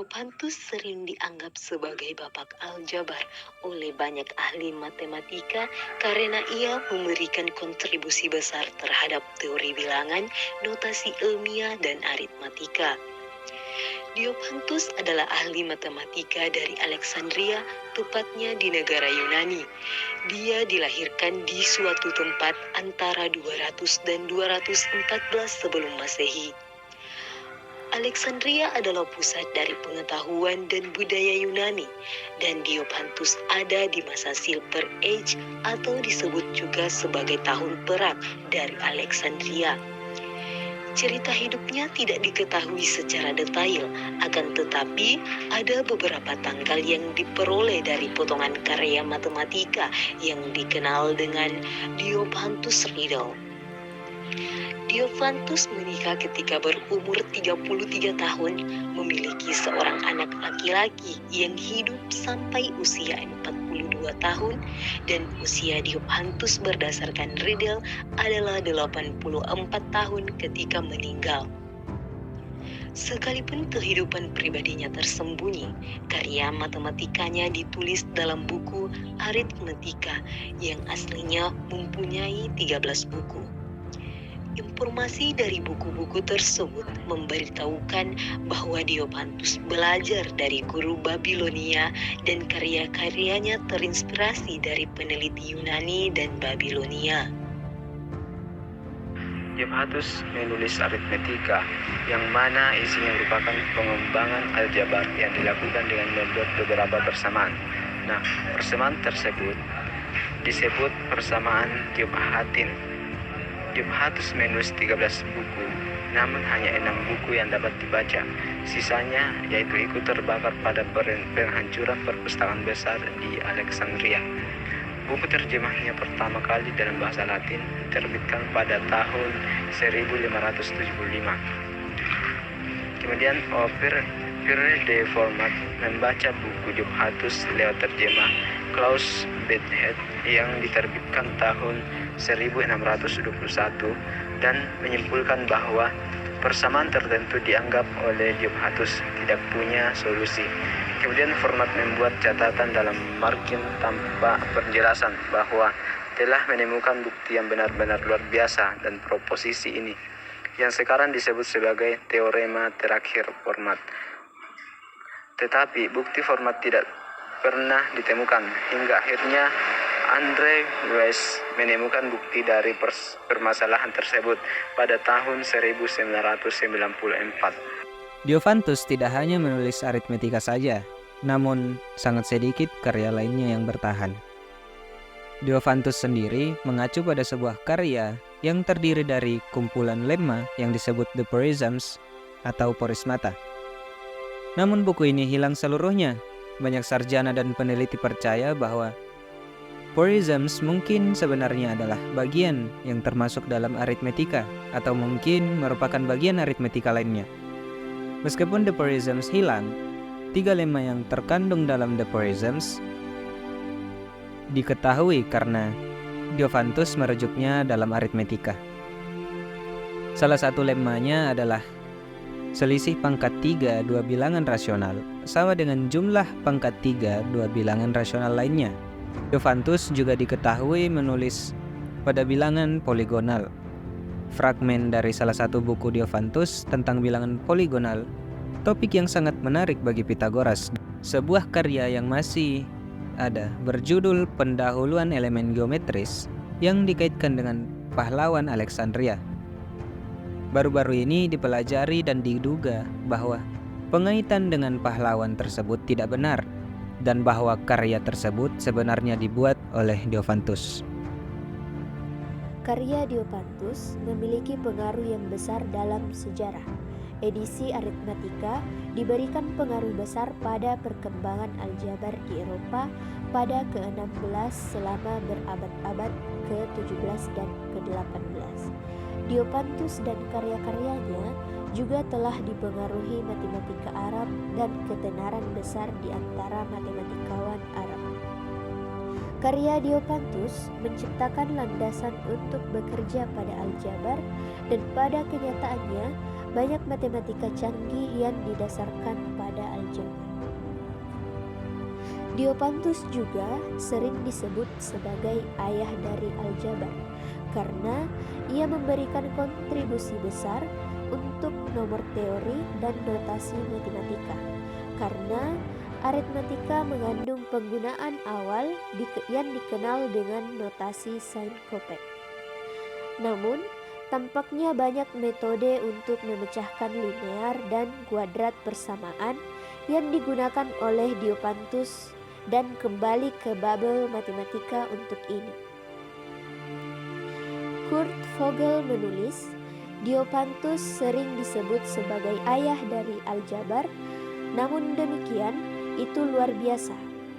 Diopantus sering dianggap sebagai bapak aljabar oleh banyak ahli matematika karena ia memberikan kontribusi besar terhadap teori bilangan, notasi ilmiah, dan aritmatika. Diopantus adalah ahli matematika dari Alexandria, tepatnya di negara Yunani. Dia dilahirkan di suatu tempat antara 200 dan 214 sebelum Masehi. Alexandria adalah pusat dari pengetahuan dan budaya Yunani, dan Diopantus ada di masa Silver Age atau disebut juga sebagai tahun perak dari Alexandria. Cerita hidupnya tidak diketahui secara detail, akan tetapi ada beberapa tanggal yang diperoleh dari potongan karya matematika yang dikenal dengan Diopantus Riddle. Diopantus menikah ketika berumur 33 tahun, memiliki seorang anak laki-laki yang hidup sampai usia 42 tahun, dan usia Diopantus berdasarkan Riddle adalah 84 tahun ketika meninggal. Sekalipun kehidupan pribadinya tersembunyi, karya matematikanya ditulis dalam buku Aritmetika yang aslinya mempunyai 13 buku. Informasi dari buku-buku tersebut memberitahukan bahwa Diopantus belajar dari guru Babilonia dan karya-karyanya terinspirasi dari peneliti Yunani dan Babilonia. Diopantus menulis aritmetika, yang mana isinya merupakan pengembangan aljabar yang dilakukan dengan membuat beberapa persamaan. Nah, persamaan tersebut disebut persamaan Diophantin. Diopantus menulis 13 buku, namun hanya 6 buku yang dapat dibaca. Sisanya yaitu ikut terbakar pada penghancuran perpustakaan besar di Alexandria. Buku terjemahnya pertama kali dalam bahasa Latin diterbitkan pada tahun 1575. Kemudian Pierre de Format membaca buku Diopantus lewat terjemah Klaus Bedhead yang diterbitkan tahun 1621 dan menyimpulkan bahwa persamaan tertentu dianggap oleh Diopantus tidak punya solusi. Kemudian Format membuat catatan dalam margin tanpa penjelasan bahwa telah menemukan bukti yang benar-benar luar biasa dan proposisi ini yang sekarang disebut sebagai teorema terakhir Format. Tetapi bukti Format tidak pernah ditemukan hingga akhirnya Andre Weiss menemukan bukti dari permasalahan tersebut pada tahun 1994. Diopantus tidak hanya menulis aritmetika saja, namun sangat sedikit karya lainnya yang bertahan. Diopantus sendiri mengacu pada sebuah karya yang terdiri dari kumpulan lemma yang disebut The Porisms atau Porismata. Namun buku ini hilang seluruhnya. Banyak sarjana dan peneliti percaya bahwa Porisms mungkin sebenarnya adalah bagian yang termasuk dalam aritmetika atau mungkin merupakan bagian aritmetika lainnya. Meskipun The Porisms hilang, 3 lemma yang terkandung dalam The Porisms diketahui karena Diopantus merujuknya dalam aritmetika. Salah satu lemmanya adalah selisih pangkat 3 dua bilangan rasional sama dengan jumlah pangkat 3 dua bilangan rasional lainnya. Diopantus juga diketahui menulis pada bilangan poligonal. Fragmen dari salah satu buku Diopantus tentang bilangan poligonal, topik yang sangat menarik bagi Pythagoras. Sebuah karya yang masih ada berjudul Pendahuluan Elemen Geometris yang dikaitkan dengan pahlawan Alexandria. Baru-baru ini dipelajari dan diduga bahwa pengaitan dengan pahlawan tersebut tidak benar dan bahwa karya tersebut sebenarnya dibuat oleh Diopantus. Karya Diopantus memiliki pengaruh yang besar dalam sejarah. Edisi aritmetika diberikan pengaruh besar pada perkembangan aljabar di Eropa pada ke-16 selama berabad-abad ke-17 dan ke-18. Diopantus dan karya-karyanya juga telah dipengaruhi matematika Arab dan ketenaran besar di antara matematikawan Arab. Karya Diopantus menciptakan landasan untuk bekerja pada aljabar dan pada kenyataannya banyak matematika canggih yang didasarkan pada aljabar. Diopantus juga sering disebut sebagai ayah dari aljabar karena ia memberikan kontribusi besar untuk nomor teori dan notasi matematika. Karena aritmatika mengandung penggunaan awal yang dikenal dengan notasi syncope. Namun, tampaknya banyak metode untuk memecahkan linear dan kuadrat persamaan yang digunakan oleh Diopantus dan kembali ke Babel matematika untuk ini. Kurt Vogel menulis, Diopantus sering disebut sebagai ayah dari aljabar, namun demikian itu luar biasa.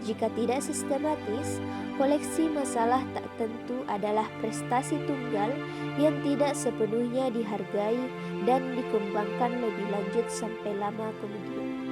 Jika tidak sistematis, koleksi masalah tak tentu adalah prestasi tunggal yang tidak sepenuhnya dihargai dan dikembangkan lebih lanjut sampai lama kemudian.